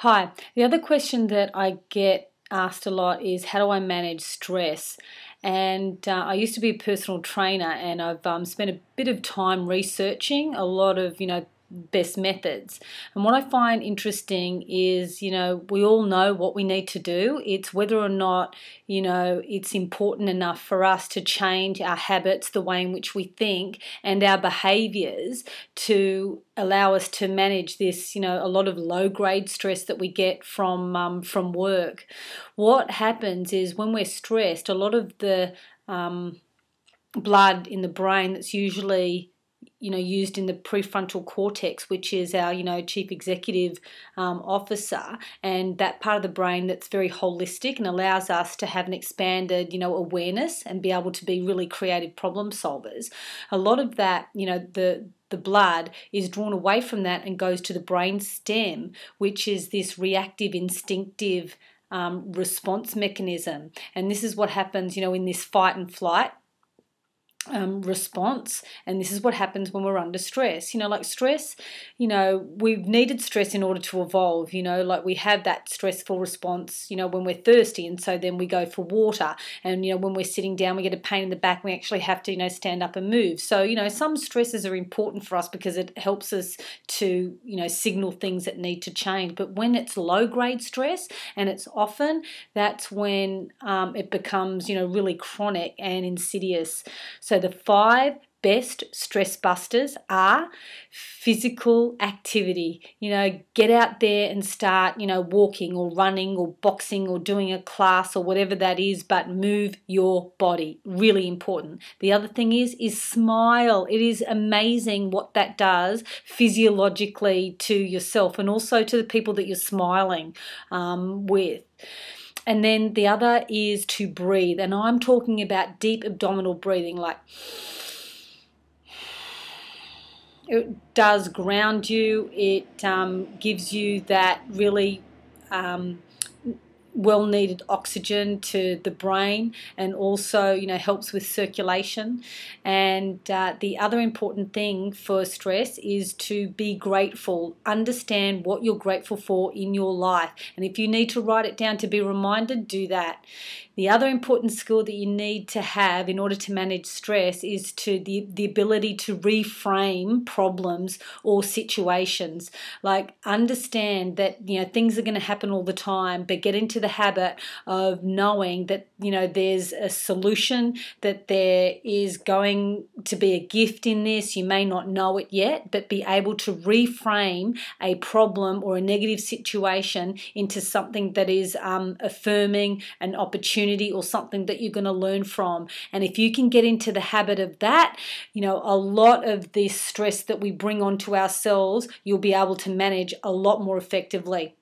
Hi. The other question that I get asked a lot is how do I manage stress? And I used to be a personal trainer, and I've spent a bit of time researching a lot of best methods. And what I find interesting is we all know what we need to do. It's whether or not it's important enough for us to change our habits, the way in which we think, and our behaviors to allow us to manage this, a lot of low-grade stress that we get from work. What happens is when we're stressed, a lot of the blood in the brain that's usually used in the prefrontal cortex, which is our, chief executive officer, and that part of the brain that's very holistic and allows us to have an expanded, awareness and be able to be really creative problem solvers. A lot of that, the blood is drawn away from that and goes to the brain stem, which is this reactive, instinctive response mechanism. And this is what happens, in this fight and flight response, and this is what happens when we're under stress. Like stress, we've needed stress in order to evolve. Like we have that stressful response when we're thirsty, and so then we go for water, and when we're sitting down we get a pain in the back, we actually have to stand up and move. So some stresses are important for us because it helps us to signal things that need to change. But when it's low grade stress, and it's often, that's when it becomes really chronic and insidious. So the 5 best stress busters are physical activity. Get out there and start, walking or running or boxing or doing a class or whatever that is, but move your body. Really important. The other thing is smile. It is amazing what that does physiologically to yourself and also to the people that you're smiling with. And then the other is to breathe. And I'm talking about deep abdominal breathing, like it does ground you. It gives you that really well-needed oxygen to the brain, and also helps with circulation. And the other important thing for stress is to be grateful. Understand what you're grateful for in your life, and if you need to write it down to be reminded, do that. The other important skill that you need to have in order to manage stress is the ability to reframe problems or situations. Like understand that things are going to happen all the time, but get into the habit of knowing that there's a solution, that there is going to be a gift in this. You may not know it yet, but be able to reframe a problem or a negative situation into something that is affirming, an opportunity, or something that you're going to learn from. And if you can get into the habit of that, a lot of this stress that we bring onto ourselves, you'll be able to manage a lot more effectively.